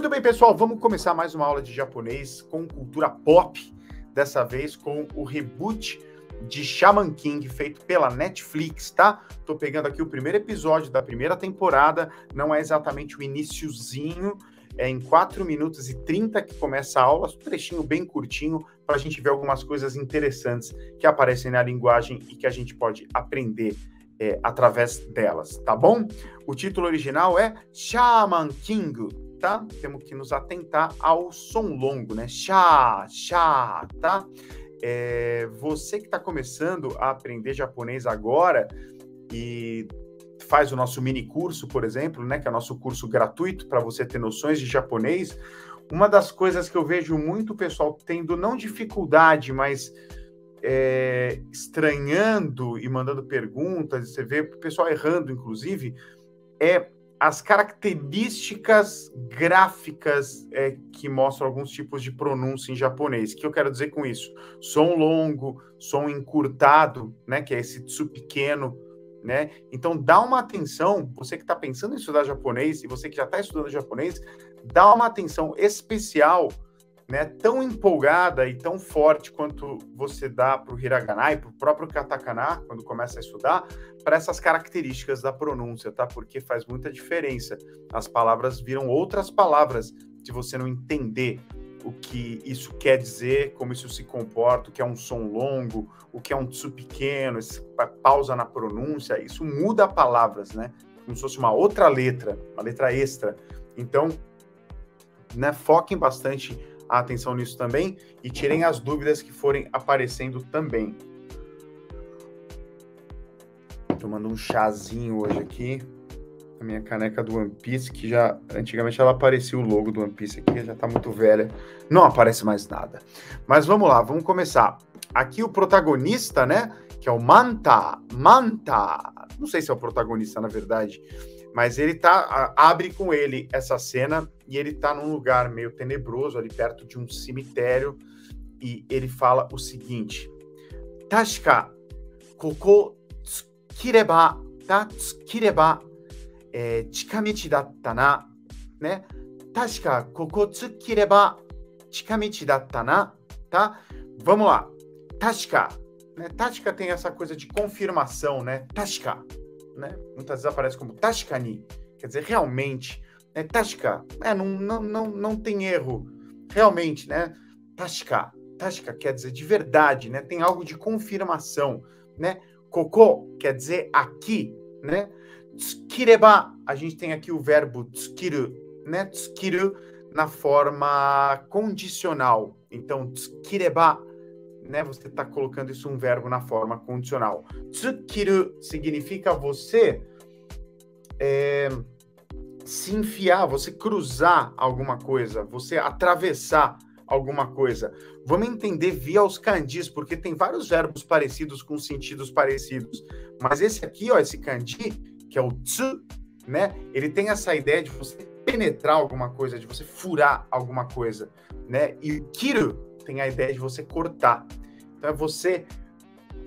Muito bem, pessoal, vamos começar mais uma aula de japonês com cultura pop, dessa vez com o reboot de Shaman King, feito pela Netflix, tá? Tô pegando aqui o primeiro episódio da primeira temporada, não é exatamente o iniciozinho, é em 4 minutos e 30 que começa a aula, um trechinho bem curtinho, para a gente ver algumas coisas interessantes que aparecem na linguagem e que a gente pode aprender através delas, tá bom? O título original é Shaman King, tá? Temos que nos atentar ao som longo, né? Sha, tá? Você que está começando a aprender japonês agora e faz o nosso mini curso, por exemplo, né? Que é o nosso curso gratuito para você ter noções de japonês. Uma das coisas que eu vejo muito o pessoal tendo, não dificuldade, mas estranhando e mandando perguntas, você vê o pessoal errando, inclusive, as características gráficas que mostram alguns tipos de pronúncia em japonês. O que eu quero dizer com isso? Som longo, som encurtado, né, que é esse tsu pequeno, né? Então, dá uma atenção, você que está pensando em estudar japonês e você que já está estudando japonês, dá uma atenção especial, né, tão empolgada e tão forte quanto você dá para o hiragana e para o próprio katakana, quando começa a estudar, para essas características da pronúncia, tá? Porque faz muita diferença. As palavras viram outras palavras se você não entender o que isso quer dizer, como isso se comporta, o que é um som longo, o que é um tsu pequeno, essa pausa na pronúncia, isso muda palavras, né? Como se fosse uma outra letra, uma letra extra. Então, né, foquem bastante a atenção nisso também e tirem as dúvidas que forem aparecendo também. Tomando um chazinho hoje aqui, a minha caneca do One Piece, que já, antigamente ela aparecia o logo do One Piece aqui, já tá muito velha, não aparece mais nada. Mas vamos lá, vamos começar. Aqui o protagonista, né, que é o Manta, não sei se é o protagonista na verdade, mas ele abre com ele essa cena e ele tá num lugar meio tenebroso, ali perto de um cemitério, e ele fala o seguinte: Tashika, koko tsukireba, tá? Tsukireba, chikamichi datta na, né? Tashika, koko tsukireba, chikamichi datta na, tá? Vamos lá. Tashika, né? Tashika tem essa coisa de confirmação, né? Tashika, né? Muitas vezes aparece como tashikani, quer dizer, realmente, né? Tashika, não tem erro, realmente, né? Tashika quer dizer de verdade, né? Tem algo de confirmação, né? Koko quer dizer aqui, né? Tsukireba, a gente tem aqui o verbo tsukiru, né? Tsukiru na forma condicional, então tsukireba, né, você está colocando isso um verbo na forma condicional. Tsukiru significa você se enfiar, você cruzar alguma coisa, você atravessar alguma coisa. Vamos entender via os kanjis, porque tem vários verbos parecidos com sentidos parecidos. Mas esse aqui, ó, esse kanji, que é o tsu, né, ele tem essa ideia de você penetrar alguma coisa, de você furar alguma coisa, né? E o kiru tem a ideia de você cortar. Então é você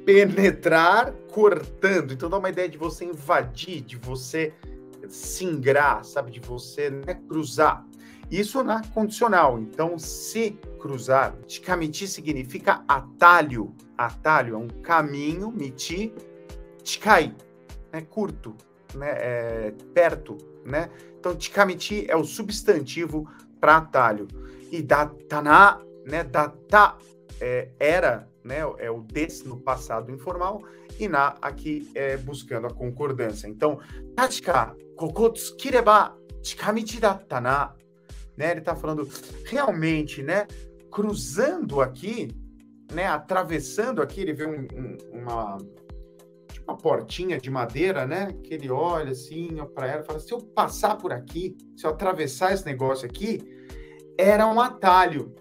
penetrar cortando. Então dá uma ideia de você invadir, de você singrar, sabe? De você, né, cruzar. Isso na condicional. Então, se cruzar, chikamichi significa atalho. Atalho é um caminho, michi, chikai, né? Curto, né? Perto, né? Então, chikamichi é o substantivo para atalho. E datana, né? Data era, né? É o des no passado informal, e na aqui buscando a concordância. Então, tashika, koko tsukireba chikamichi datta na, né? Ele está falando realmente, né? Cruzando aqui, né? Atravessando aqui, ele vê uma portinha de madeira, né? Que ele olha assim para ela e fala: se eu passar por aqui, se eu atravessar esse negócio aqui, era um atalho.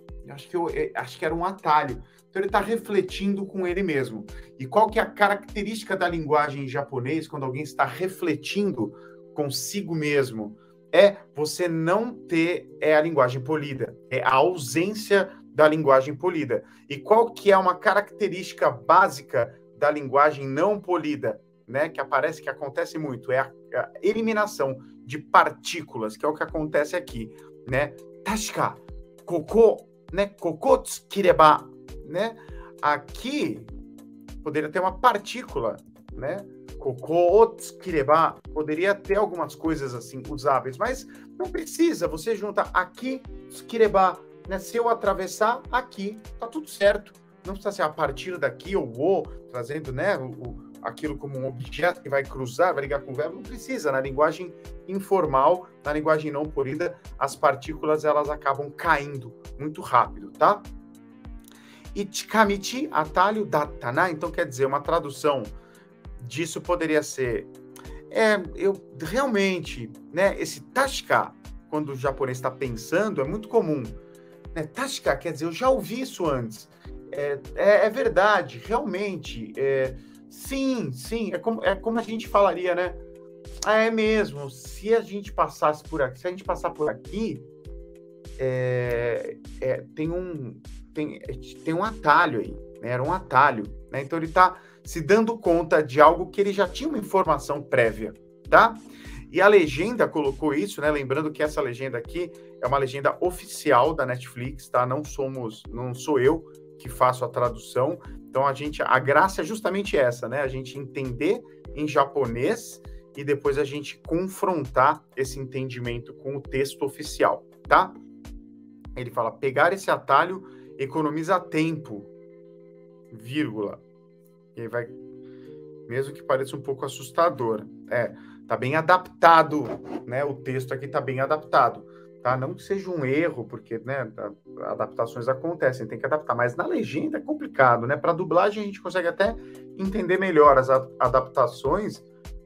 Acho que era um atalho. Então ele está refletindo com ele mesmo. E qual que é a característica da linguagem em japonês quando alguém está refletindo consigo mesmo? É você não ter a linguagem polida. É a ausência da linguagem polida. E qual que é uma característica básica da linguagem não polida, né? Que acontece muito, é a eliminação de partículas, que é o que acontece aqui. né? Tashika, koko, né? Koko tsukireba, né? Aqui poderia ter uma partícula, né? Koko tsukireba, poderia ter algumas coisas assim usáveis, mas não precisa. Você junta aqui, tsukireba, né? Se eu atravessar aqui, tá tudo certo. Não precisa ser a partir daqui ou o, trazendo, né, aquilo como um objeto que vai cruzar, vai ligar com o verbo, não precisa. Na linguagem informal, na linguagem não polida, as partículas elas acabam caindo muito rápido, tá? E chikamichi, atalho, datana, então quer dizer, uma tradução disso poderia ser, eu realmente, né, esse tashika, quando o japonês está pensando, é muito comum, né? Tashika quer dizer, eu já ouvi isso antes, é verdade, realmente, sim, é como a gente falaria, né? É mesmo, se a gente passasse por aqui, se a gente passar por aqui, tem um atalho aí, né? Era um atalho, né? Então ele está se dando conta de algo que ele já tinha uma informação prévia, tá? E a legenda colocou isso, né? Lembrando que essa legenda aqui é uma legenda oficial da Netflix, tá? Não sou eu que faço a tradução. Então a graça é justamente essa, né? A gente entender em japonês e depois a gente confrontar esse entendimento com o texto oficial, tá? Ele fala, pegar esse atalho economiza tempo, vírgula. E aí vai, mesmo que pareça um pouco assustador, tá bem adaptado, né? O texto aqui tá bem adaptado, tá? Não que seja um erro, porque, né, adaptações acontecem, tem que adaptar, mas na legenda é complicado, né? Para dublagem a gente consegue até entender melhor as adaptações,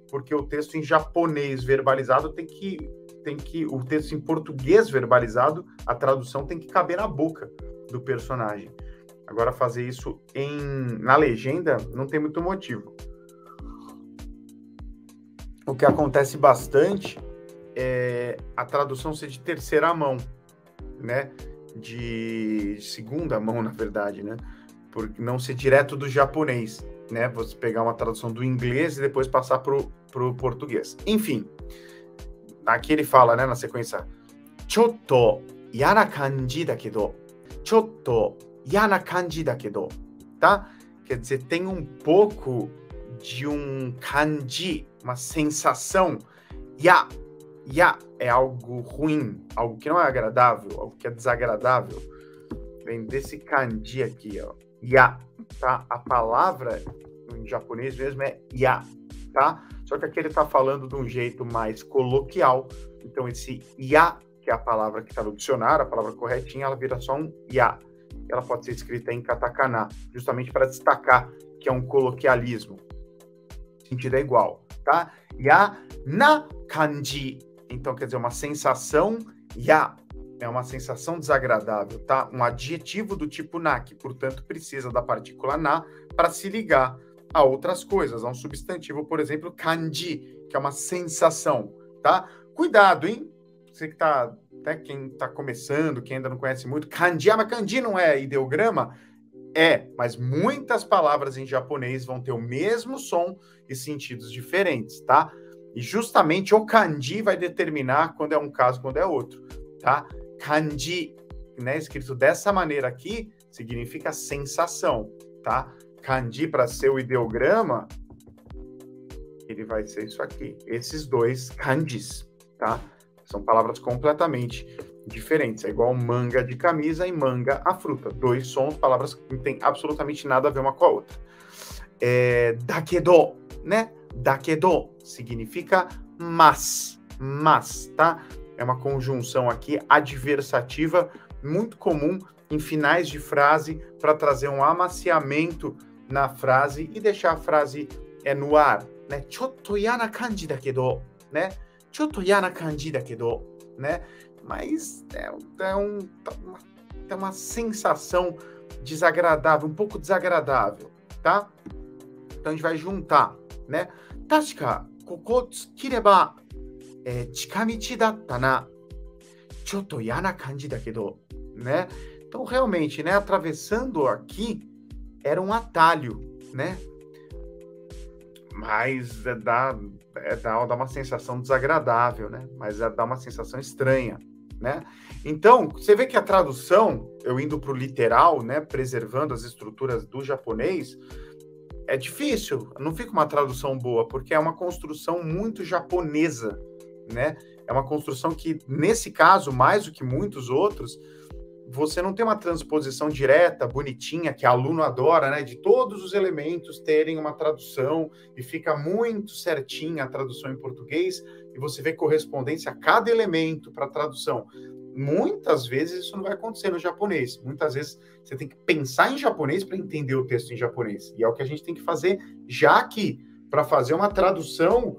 porque o texto em japonês verbalizado o texto em português verbalizado, a tradução tem que caber na boca do personagem. Agora, fazer isso na legenda não tem muito motivo. O que acontece bastante é a tradução ser de terceira mão, né? De segunda mão, na verdade, né? Por não ser direto do japonês, né? Você pegar uma tradução do inglês e depois passar pro português. Enfim, aqui ele fala, né, na sequência, chotto yana kanji dakedo, chotto yana kanji dakedo, tá? Quer dizer, tem um pouco de um kanji, uma sensação. Ya é algo ruim, algo que não é agradável, algo que é desagradável. Vem desse kanji aqui, ó. Ya, tá? A palavra em japonês mesmo é ya, tá? Só que aqui ele tá falando de um jeito mais coloquial. Então esse ya, que é a palavra que está no dicionário, a palavra corretinha, ela vira só um ya. Ela pode ser escrita em katakana, justamente para destacar que é um coloquialismo. O sentido é igual, tá? Ya na kanji. Então, quer dizer, uma sensação, ya, é uma sensação desagradável, tá? Um adjetivo do tipo na, que, portanto, precisa da partícula na para se ligar a outras coisas, a um substantivo, por exemplo, kanji, que é uma sensação, tá? Cuidado, hein? Você que tá, até quem tá começando, quem ainda não conhece muito, kanji, mas kanji não é ideograma? Mas muitas palavras em japonês vão ter o mesmo som e sentidos diferentes, tá? E justamente o kanji vai determinar quando é um caso, quando é outro, tá? Kanji, né, escrito dessa maneira aqui, significa sensação, tá? Kanji, para ser o ideograma, ele vai ser isso aqui. Esses dois kanjis, tá? São palavras completamente diferentes. É igual manga de camisa e manga a fruta. Dois sons, palavras que não tem absolutamente nada a ver uma com a outra. Dakedo, né? Dakedo significa mas, tá? É uma conjunção aqui adversativa muito comum em finais de frase para trazer um amaciamento na frase e deixar a frase no ar, né? Chotto yana kanji dakedo, né? Chotto yana kanji dakedo, né? Mas é uma sensação desagradável, um pouco desagradável, tá? Então a gente vai juntar, né? Tashika, koko tsukireba chikamichi datta na. Chotto yana kanji dakedo, né? Então realmente, né, atravessando aqui era um atalho, né? Mas dá uma sensação desagradável, né? Mas dá uma sensação estranha, né? Então, você vê que a tradução, eu indo para o literal, né, preservando as estruturas do japonês, é difícil, não fica uma tradução boa, porque é uma construção muito japonesa, né? É uma construção que, nesse caso, mais do que muitos outros, você não tem uma transposição direta, bonitinha, que aluno adora, né? De todos os elementos terem uma tradução e fica muito certinha a tradução em português e você vê correspondência a cada elemento para a tradução. Muitas vezes isso não vai acontecer no japonês. Muitas vezes você tem que pensar em japonês para entender o texto em japonês. E é o que a gente tem que fazer já aqui, para fazer uma tradução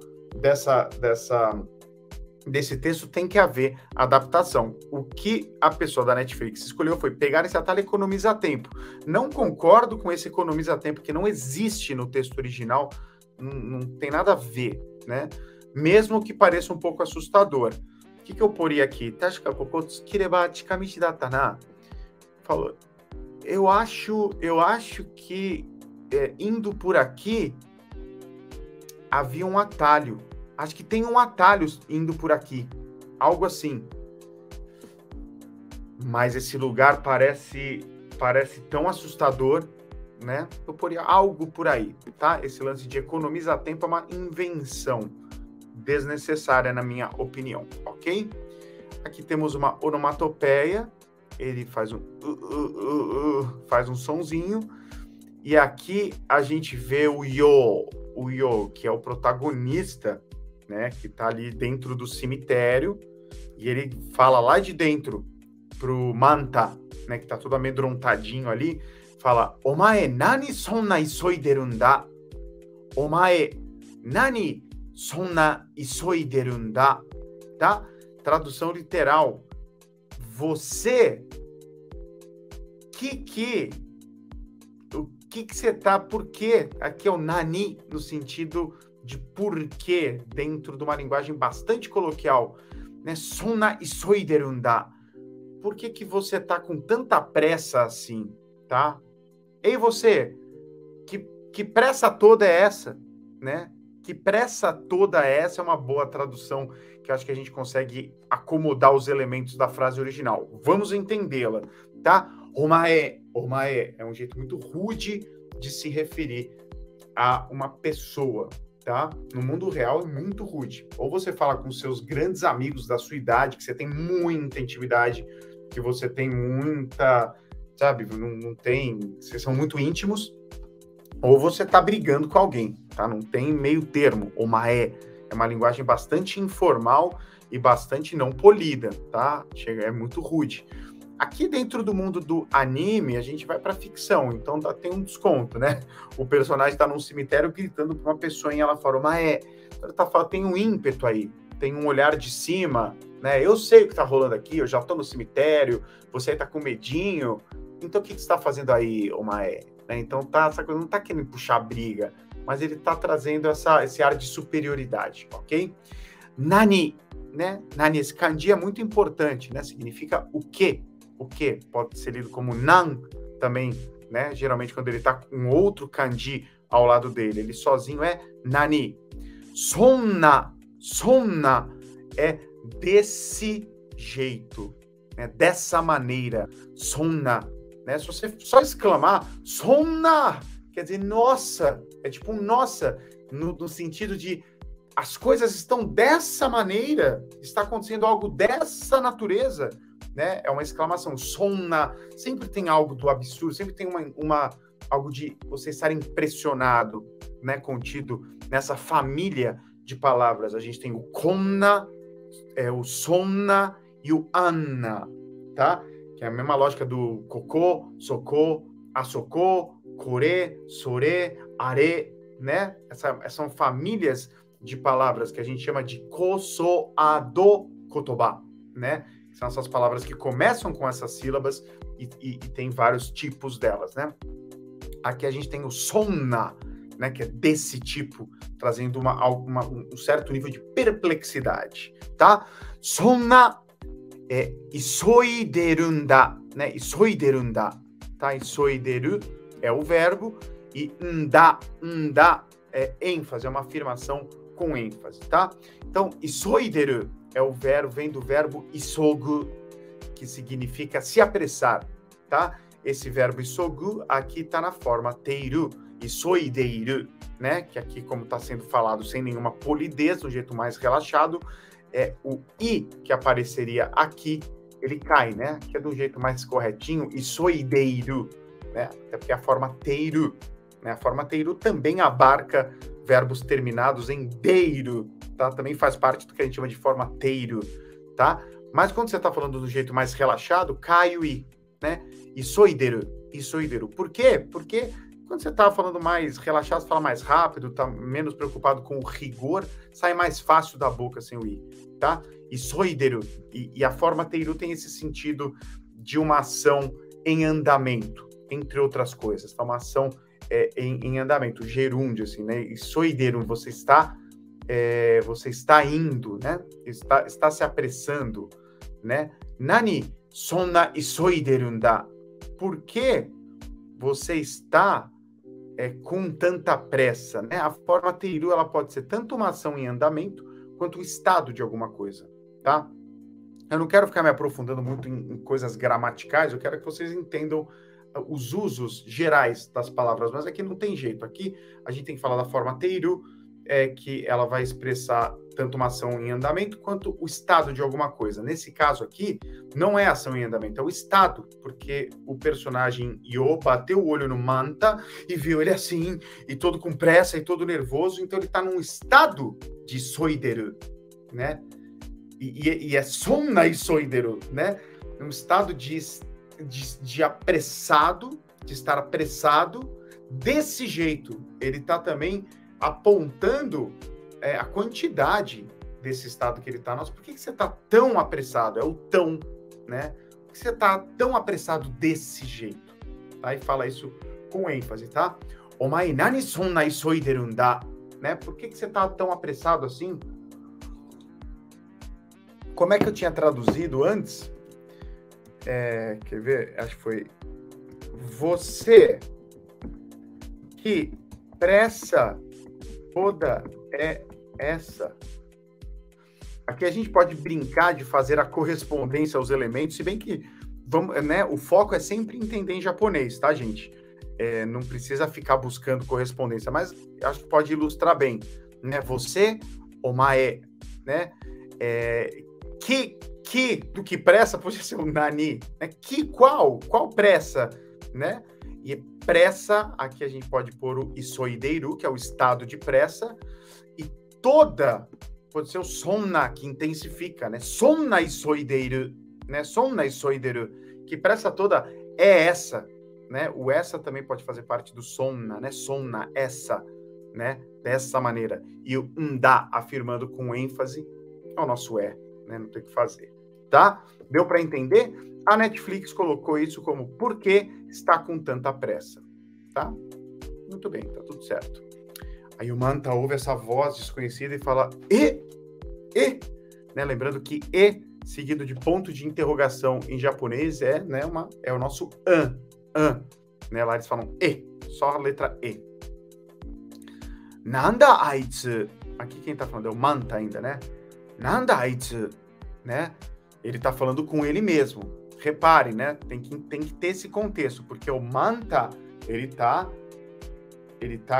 desse texto tem que haver adaptação. O que a pessoa da Netflix escolheu foi pegar esse atalho economiza tempo. Não concordo com esse economiza tempo, que não existe no texto original, não tem nada a ver, né? Mesmo que pareça um pouco assustador. O que eu poria aqui? Falou. Eu acho que indo por aqui havia um atalho. Acho que tem um atalho indo por aqui. Algo assim. Mas esse lugar parece tão assustador, né? Eu poria algo por aí, tá? Esse lance de economizar tempo é uma invenção desnecessária, na minha opinião, ok? Aqui temos uma onomatopeia. Ele faz um sonzinho. E aqui a gente vê o Yo, que é o protagonista, né, que tá ali dentro do cemitério, e ele fala lá de dentro pro Manta, né, que tá todo amedrontadinho ali, fala: Omae, nani sonna isoideru n da? Omae, nani sonna isoideru n da? Tá? Tradução literal. Você, o que você tá, por quê? Aqui é o nani, no sentido de porquê, dentro de uma linguagem bastante coloquial, né? Sonna isoideru n da. Por que você tá com tanta pressa assim, tá? Ei, você, que pressa toda é essa, né? Que pressa toda é essa é uma boa tradução, que eu acho que a gente consegue acomodar os elementos da frase original. Vamos entendê-la, tá? Omae é um jeito muito rude de se referir a uma pessoa, tá? No mundo real é muito rude. Ou você fala com seus grandes amigos da sua idade, que você tem muita intimidade, que você tem muita, sabe, não tem, vocês são muito íntimos, ou você tá brigando com alguém, tá? Não tem meio termo. Omae é uma linguagem bastante informal e bastante não polida, tá? É muito rude. Aqui dentro do mundo do anime, a gente vai para ficção, então tem um desconto, né? O personagem está num cemitério gritando para uma pessoa e ela fala, Omae, ela tá falando, tem um ímpeto aí, tem um olhar de cima, né? Eu sei o que tá rolando aqui, eu já tô no cemitério, você aí tá com medinho, então o que você está fazendo aí, Omae? Né? Então essa coisa não tá querendo puxar briga, mas ele tá trazendo esse ar de superioridade, ok? Nani, né? Nani, esse kanji é muito importante, né? Significa o quê? O quê? Pode ser lido como nan também, né? Geralmente quando ele tá com outro kanji ao lado dele, ele sozinho é nani. Sonna é desse jeito, né? Dessa maneira. Sonna, né? Se você só exclamar sonna, quer dizer nossa, é tipo um nossa, no sentido de as coisas estão dessa maneira, está acontecendo algo dessa natureza, né? É uma exclamação. Sonna sempre tem algo do absurdo, sempre tem algo de você estar impressionado, né? Contido nessa família de palavras. A gente tem o konna, o sonna e o anna, tá? Que é a mesma lógica do koko, soko, asoko, kore, sore, are, né? São famílias de palavras que a gente chama de kosoado kotoba, né? São essas palavras que começam com essas sílabas e tem vários tipos delas, né? Aqui a gente tem o sonna, né? Que é desse tipo, trazendo um certo nível de perplexidade, tá? Sonna é isoideru n da, né? Isoideru n da, tá? Isoideru é o verbo e n da é ênfase, é uma afirmação com ênfase, tá? Então, isoideru vem do verbo isogu, que significa se apressar, tá? Esse verbo isogu aqui está na forma teiru, isoideiru, né? Que aqui, como está sendo falado sem nenhuma polidez, de um jeito mais relaxado, o i que apareceria aqui, ele cai, né? Que é do jeito mais corretinho, isoideiru, né? Até porque a forma teiru, né? A forma teiru também abarca verbos terminados em deiro, tá? Também faz parte do que a gente chama de forma teiru, tá? Mas quando você está falando do jeito mais relaxado, cai o i, né? Isoideru. Por quê? Porque quando você está falando mais relaxado, você fala mais rápido, tá menos preocupado com o rigor, sai mais fácil da boca sem o i, tá? Isoideru. E a forma teiru tem esse sentido de uma ação em andamento, entre outras coisas, tá? Uma ação em andamento, gerúndio, assim, né? Isoideru, você está indo, né? Está se apressando, né? Nani sonna isoideru da? Por que você está com tanta pressa, né? A forma teiru, ela pode ser tanto uma ação em andamento quanto um estado de alguma coisa, tá? Eu não quero ficar me aprofundando muito em coisas gramaticais, eu quero que vocês entendam os usos gerais das palavras, mas aqui não tem jeito. Aqui a gente tem que falar da forma teiru, que ela vai expressar tanto uma ação em andamento quanto o estado de alguma coisa. Nesse caso aqui, não é ação em andamento, é o estado, porque o personagem Yo bateu o olho no Manta e viu ele assim, e todo com pressa, e todo nervoso, então ele está num estado de soideru, né? E é sonna isoideru, né? Um estado de apressado, de estar apressado, desse jeito. Ele está também apontando a quantidade desse estado que ele está. Nossa, por que você está tão apressado? É o tão, né? Por que você está tão apressado desse jeito? Tá? E fala isso com ênfase, tá? Omae nani sonna isoideru da? Né? Por que você está tão apressado assim? Como é que eu tinha traduzido antes? Quer ver? Acho que foi você que pressa toda essa. Aqui a gente pode brincar de fazer a correspondência aos elementos, se bem que né, o foco é sempre entender em japonês, tá, gente? Não precisa ficar buscando correspondência, mas acho que pode ilustrar bem, né? Você, omae, né? Do que pressa pode ser o nani, né? Qual pressa, né? E pressa, aqui a gente pode pôr o isoideiru, que é o estado de pressa, e toda pode ser o sonna, que intensifica, né? Sonna isoideiru, né? Sonna isoideiru, que pressa toda é essa, né? O essa também pode fazer parte do sonna, né? Sonna, essa, né? Dessa maneira. E o nda, afirmando com ênfase, é o nosso né? Não tem o que fazer, tá? Deu para entender? A Netflix colocou isso como por que está com tanta pressa, tá? Muito bem, tá tudo certo. Aí o Manta ouve essa voz desconhecida e fala né? Lembrando que seguido de ponto de interrogação em japonês né, é o nosso né? Lá eles falam só a letra E. Nanda aitsu, aqui quem tá falando é o Manta ainda, né? Nanda aitsu, né? Ele tá falando com ele mesmo. Reparem, né? Tem que ter esse contexto, porque o Manta, ele tá,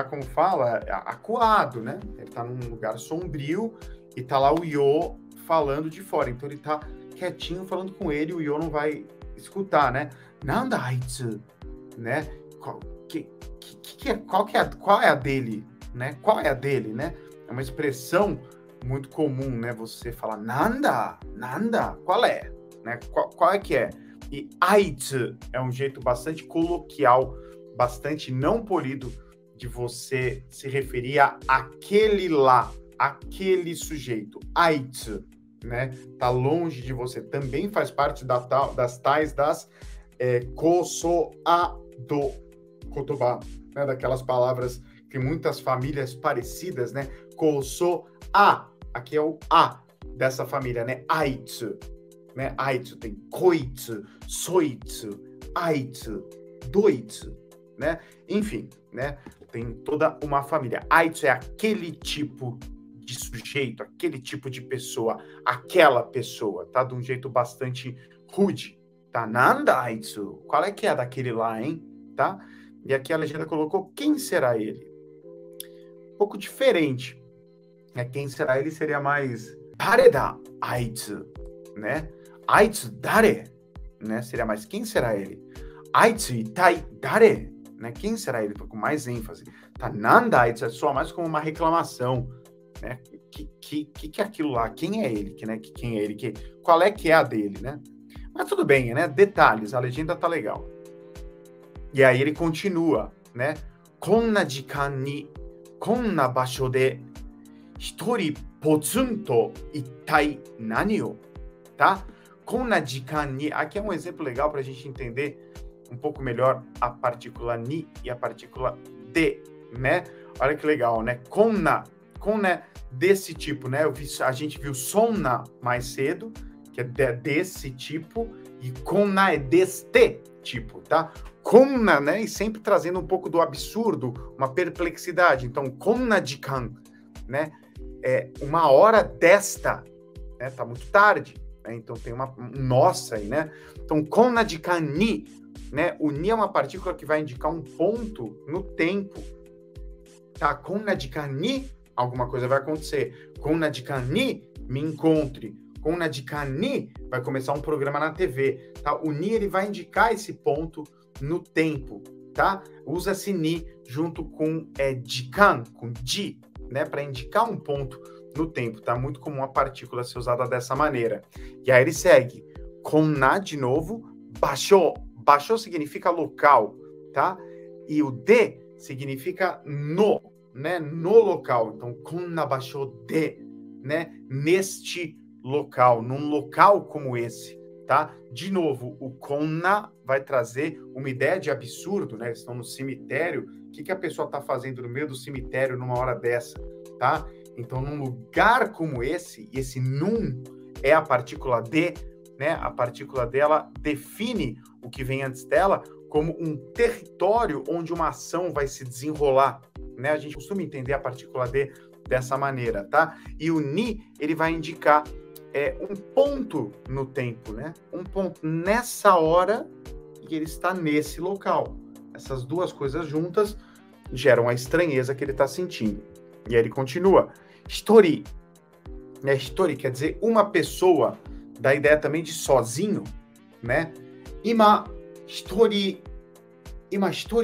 como fala, acuado, né? Ele tá num lugar sombrio e tá lá o Yo falando de fora. Então ele tá quietinho falando com ele, o Yo não vai escutar, né? Nanda aitsu, né? Qual é a dele, né? Qual é a dele, né? É uma expressão muito comum, né? Você fala nanda, qual é? Né? Qual é que é? E aitsu é um jeito bastante coloquial, bastante não polido de você se referir a aquele lá, aquele sujeito. Aitsu, né? Tá longe de você. Também faz parte das tais das koso a do kotoba, né? Daquelas palavras que muitas famílias parecidas, né? Koso a, aqui é o a dessa família, né? Aitsu, né? Aitsu tem koitsu, soitsu, aitsu, doitsu, né? Enfim, né? Tem toda uma família. Aitsu é aquele tipo de sujeito, aquele tipo de pessoa, aquela pessoa, tá? De um jeito bastante rude, tá? Nanda aitsu, qual é que é daquele lá, hein? Tá? E aqui a legenda colocou, quem será ele? Um pouco diferente, né? Quem será ele seria mais, dare da aitsu, né? Aitsu dare, né? Seria mais, quem será ele? Aitsu itai dare, né? Quem será ele? Com mais ênfase. Tá? Nanda aitsu é só mais como uma reclamação, né? Que é aquilo lá? Quem é ele? Né? Quem é ele? Qual é que é a dele, né? Mas tudo bem, né? Detalhes, a legenda tá legal. E aí ele continua, né? Konna jikan ni, konna basho de, hitori potsun to ittai nani o? Tá? Konna jikan ni, aqui é um exemplo legal para a gente entender um pouco melhor a partícula ni e a partícula de, né? Olha que legal, né? Konna é desse tipo, né? A gente viu sonna mais cedo, que é desse tipo, e konna é deste tipo, tá? Konna, né? E sempre trazendo um pouco do absurdo, uma perplexidade. Então, konna jikan, né? É uma hora desta, né? Tá muito tarde, né? Então tem um nossa aí, né? Então, konna jikan ni, né? O ni é uma partícula que vai indicar um ponto no tempo, tá? Konna jikan ni, alguma coisa vai acontecer. Konna jikan ni, me encontre. Konna jikan ni, vai começar um programa na TV, tá? O ni, ele vai indicar esse ponto no tempo, tá? Usa-se ni junto com jikan, com ji, né? Para indicar um ponto no tempo, tá? Muito comum a partícula ser usada dessa maneira. E aí ele segue. Konna, de novo, basho. Basho significa local, tá? E o de significa no, né? No local. Então, konna basho de, né? Neste local, num local como esse, tá? De novo, o konna vai trazer uma ideia de absurdo, né? Eles estão no cemitério. O que a pessoa está fazendo no meio do cemitério numa hora dessa, tá? Então, num lugar como esse num é a partícula de, né? A partícula dela define o que vem antes dela como um território onde uma ação vai se desenrolar, né? A gente costuma entender a partícula de dessa maneira, tá? E o ni, ele vai indicar um ponto no tempo, né? Um ponto nessa hora e ele está nesse local. Essas duas coisas juntas geram a estranheza que ele está sentindo. E aí ele continua. Hitori, né? Hitori quer dizer uma pessoa, dá ideia também de sozinho, né? Ima hitori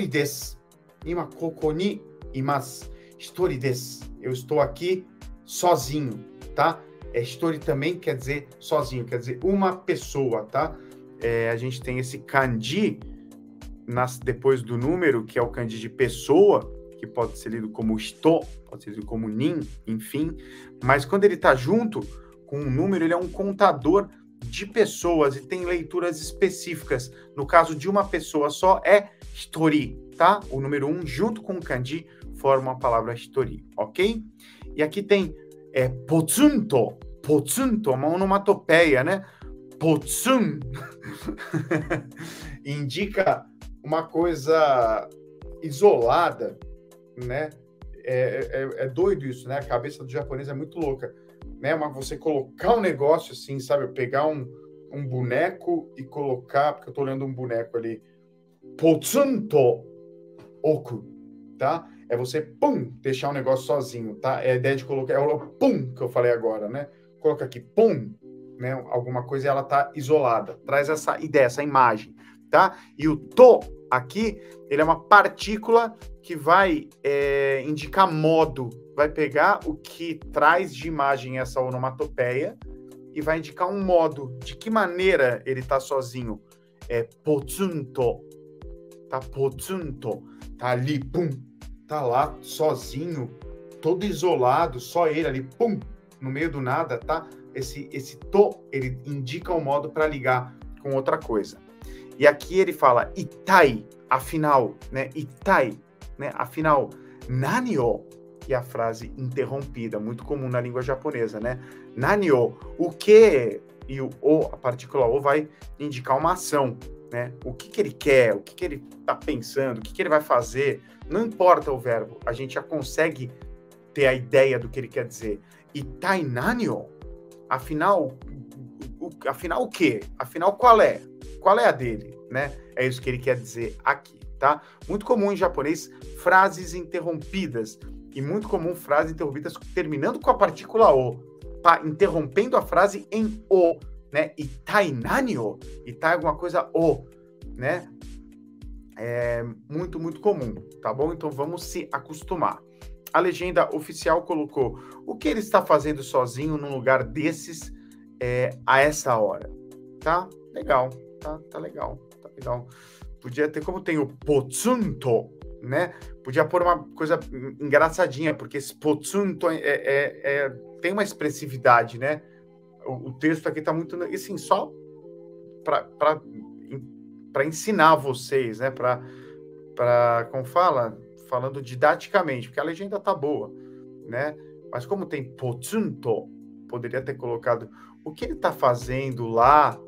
desu. Ima koko ni imasu. Hitori desu. Eu estou aqui sozinho, tá? Hitori também quer dizer sozinho, quer dizer uma pessoa, tá? A gente tem esse kanji depois do número, que é o kanji de pessoa, que pode ser lido como hito, pode ser lido como nin, enfim. Mas quando ele está junto com um número, ele é um contador de pessoas e tem leituras específicas. No caso de uma pessoa só, é hitori, tá? O número 1, junto com o kanji, forma a palavra hitori, ok? E aqui tem potsunto, uma onomatopeia, né? Potsun indica uma coisa isolada, né? É doido isso, né? A cabeça do japonês é muito louca, né? Mas você colocar um negócio assim, sabe? Pegar um boneco e colocar, porque eu tô olhando um boneco ali, potsunto oku, tá? É você, pum, deixar um negócio sozinho, tá? É a ideia de colocar, é o pum que eu falei agora, né? Coloca aqui, pum, né? Alguma coisa e ela tá isolada. Traz essa ideia, essa imagem, tá? E o to aqui, ele é uma partícula que vai indicar modo, vai pegar o que traz de imagem essa onomatopeia e vai indicar um modo, de que maneira ele tá sozinho. Potsunto, tá? Potsunto, tá ali, pum, tá lá sozinho, todo isolado, só ele ali, pum, no meio do nada, tá? Esse to, ele indica um modo para ligar com outra coisa. E aqui ele fala itai, afinal, né? Itai, né? Afinal, nani o? E a frase interrompida, muito comum na língua japonesa, né? Nani o? O que? E o o, a partícula o, vai indicar uma ação, né? O que ele quer, o que ele está pensando, o que ele vai fazer, não importa o verbo, a gente já consegue ter a ideia do que ele quer dizer. Itai nani o? Afinal, afinal o quê? Afinal, qual é? Qual é a dele, né? É isso que ele quer dizer aqui, tá? Muito comum em japonês, frases interrompidas. E muito comum frases interrompidas terminando com a partícula o, interrompendo a frase em o, né? Itai nani o? Itai é alguma coisa o, né? É muito, muito comum, tá bom? Então vamos se acostumar. A legenda oficial colocou: o que ele está fazendo sozinho num lugar desses a essa hora? Tá? Legal, tá legal, tá legal. Podia ter, como tem o potsunto, né? Podia pôr uma coisa engraçadinha, porque esse potsunto tem uma expressividade, né? O texto aqui tá muito, assim, só para ensinar vocês, né? Para como fala? Falando didaticamente, porque a legenda tá boa, né? Mas como tem potsunto, poderia ter colocado o que ele tá fazendo lá,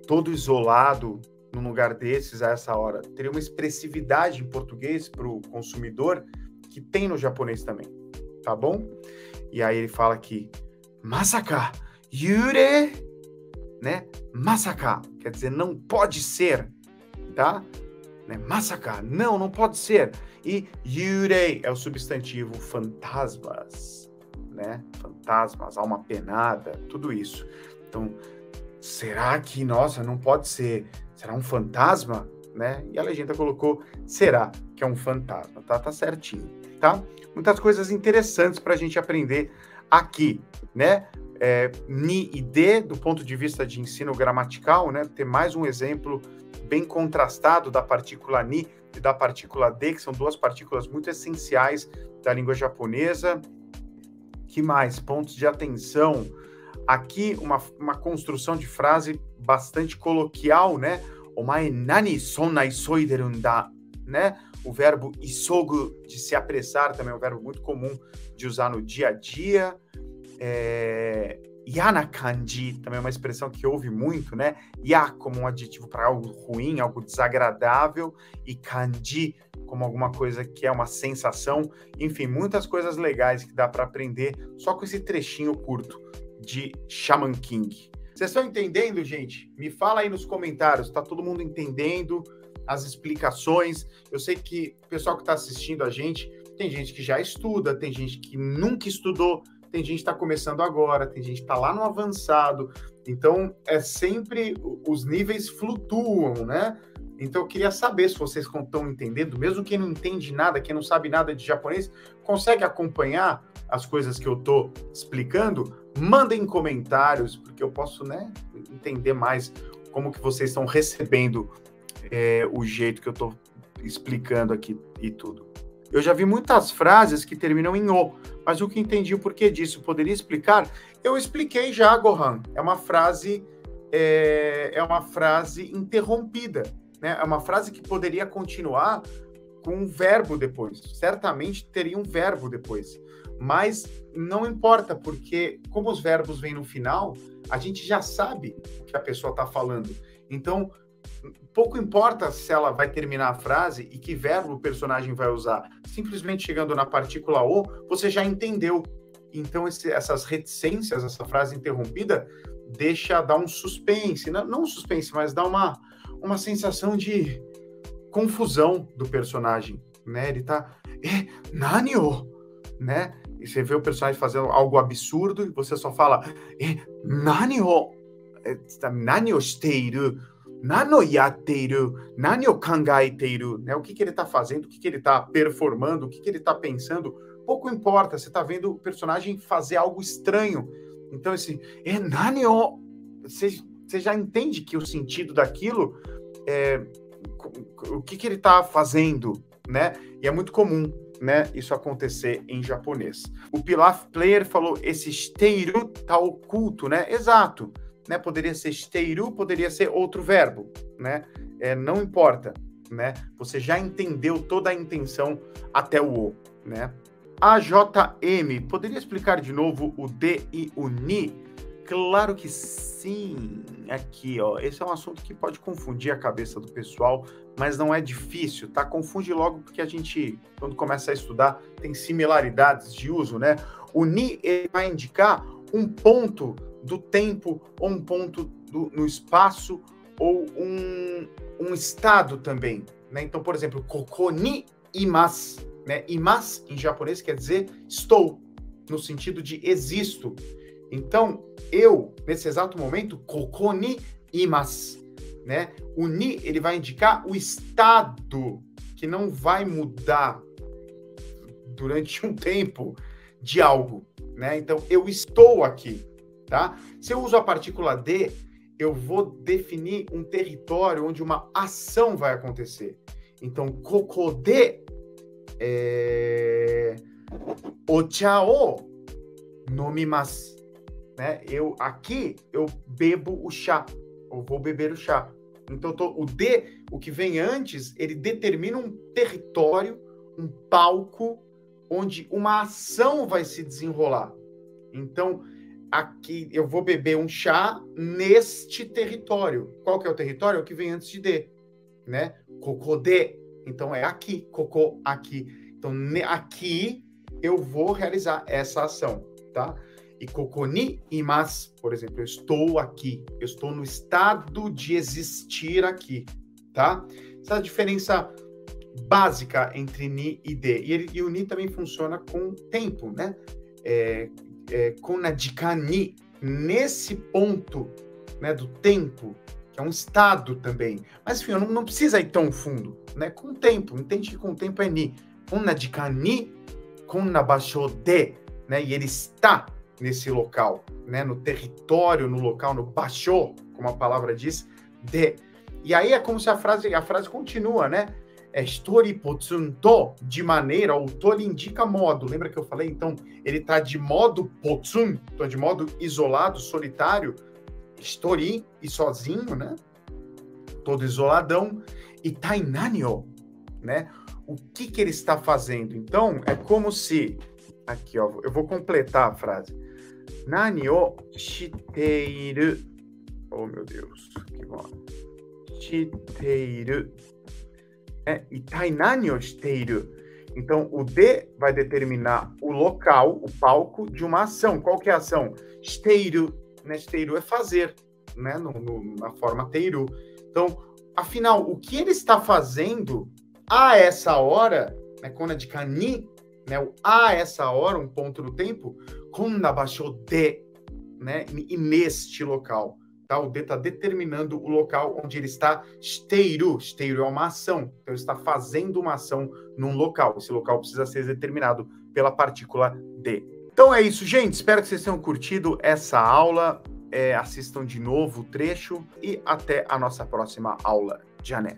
todo isolado, num lugar desses a essa hora. Teria uma expressividade em português para o consumidor que tem no japonês também, tá bom? E aí ele fala aqui, masaka, yure, né? Masaka, quer dizer, não pode ser, tá? Né? Masaka, não pode ser. E yurei é o substantivo fantasmas, né? Fantasmas, alma penada, tudo isso. Então, será que, nossa, não pode ser? Será um fantasma, né? E a legenda colocou, será que é um fantasma, tá? Tá certinho, tá? Muitas coisas interessantes para a gente aprender aqui, né? Ni e de, do ponto de vista de ensino gramatical, né? Ter mais um exemplo bem contrastado da partícula ni e da partícula de, que são duas partículas muito essenciais da língua japonesa. Que mais? Pontos de atenção. Aqui, uma construção de frase bastante coloquial, né? Omae nani sonna isoideru n da, né? O verbo isogu, de se apressar, também é um verbo muito comum de usar no dia a dia. Yana kanji, também é uma expressão que ouve muito, né? Ya como um adjetivo para algo ruim, algo desagradável, e kanji como alguma coisa que é uma sensação. Enfim, muitas coisas legais que dá para aprender só com esse trechinho curto de Shaman King. Vocês estão entendendo, gente? Me fala aí nos comentários, tá todo mundo entendendo as explicações? Eu sei que o pessoal que está assistindo a gente, tem gente que já estuda, tem gente que nunca estudou, tem gente que está começando agora, tem gente que está lá no avançado. Então, é sempre, os níveis flutuam, né? Então, eu queria saber se vocês estão entendendo, mesmo quem não entende nada, quem não sabe nada de japonês, consegue acompanhar as coisas que eu estou explicando? Mandem comentários, porque eu posso, né, entender mais como que vocês estão recebendo o jeito que eu estou explicando aqui e tudo. Eu já vi muitas frases que terminam em o, mas o que entendi o porquê disso, poderia explicar? Eu expliquei já, Gohan. É uma frase interrompida, né? É uma frase que poderia continuar com um verbo depois. Certamente teria um verbo depois. Mas não importa, porque como os verbos vêm no final, a gente já sabe o que a pessoa está falando. Então, pouco importa se ela vai terminar a frase e que verbo o personagem vai usar. Simplesmente chegando na partícula o, você já entendeu. Então, essas reticências, essa frase interrompida, dá um suspense. Não um suspense, mas dá uma sensação de confusão do personagem, né? Ele tá... nani o? Né? E você vê o personagem fazendo algo absurdo e você só fala nani o? Nani o shiteiru? Nano yateiru? Nani o kangaeteiru? Né? O que ele tá fazendo? O que ele tá performando? O que ele tá pensando? Pouco importa, você tá vendo o personagem fazer algo estranho. Então esse nani o? Você já entende que o sentido daquilo o que ele tá fazendo, né? E é muito comum, né, isso acontecer em japonês. O Pilaf Player falou, esse shiteiru tá oculto, né? Exato, né? Poderia ser shiteiru, poderia ser outro verbo, né? Não importa, né? Você já entendeu toda a intenção até o o, né? AJM, poderia explicar de novo o de e o ni? Claro que sim. Aqui, ó. Esse é um assunto que pode confundir a cabeça do pessoal, mas não é difícil, tá? Confunde logo porque a gente, quando começa a estudar, tem similaridades de uso, né? O ni ele vai indicar um ponto do tempo ou um ponto no espaço ou um estado também, né? Então, por exemplo, koko ni imasu, né? Imasu em japonês quer dizer estou, no sentido de existo. Então, eu, nesse exato momento, koko ni imasu, né? O ni, ele vai indicar o estado, que não vai mudar durante um tempo de algo, né? Então, eu estou aqui, tá? Se eu uso a partícula de, eu vou definir um território onde uma ação vai acontecer. Então, koko de ocha o nomimasu. Né? Aqui eu bebo o chá, ou vou beber o chá. Então, o que vem antes, ele determina um território, um palco, onde uma ação vai se desenrolar. Então, aqui eu vou beber um chá neste território. Qual que é o território? É o que vem antes de, né? Koko de. Então, é aqui, koko, aqui. Então, aqui eu vou realizar essa ação, tá? E koko ni imasu, por exemplo, eu estou aqui, eu estou no estado de existir aqui, tá? Essa é a diferença básica entre ni e de. E o ni também funciona com tempo, né? Com na dikan ni, nesse ponto, né, do tempo, que é um estado também. Mas, enfim, não precisa ir tão fundo, né? Com tempo, entende que com o tempo é ni. Com na dikan ni, com na basho de, né? E ele está nesse local, né? No território, no local, no basho, como a palavra diz, de. E aí é como se a frase continua, né? Hitori potsun to, de maneira, o to ele indica modo. Lembra que eu falei? Então, ele tá de modo potsun, então de modo isolado, solitário, hitori, e sozinho, né? Todo isoladão. E tainanyo, né? O que ele está fazendo? Então, é como se... Aqui, ó, eu vou completar a frase. Nani o shiteiru. Oh, meu Deus. Que bom. Shiteiru. Itai nani o shiteiru. Então, o de vai determinar o local, o palco de uma ação. Qual que é a ação? Shiteiru. Né? Shiteiru é fazer, né? Na forma teiru. Então, afinal, o que ele está fazendo a essa hora, né? Kona de kani, né, a essa hora, um ponto no tempo, konna basho de, né, e neste local, tá? O de está determinando o local onde ele está shiteiru. Shiteiru é uma ação, então ele está fazendo uma ação num local. Esse local precisa ser determinado pela partícula de. Então é isso, gente. Espero que vocês tenham curtido essa aula. Assistam de novo o trecho e até a nossa próxima aula. Jané.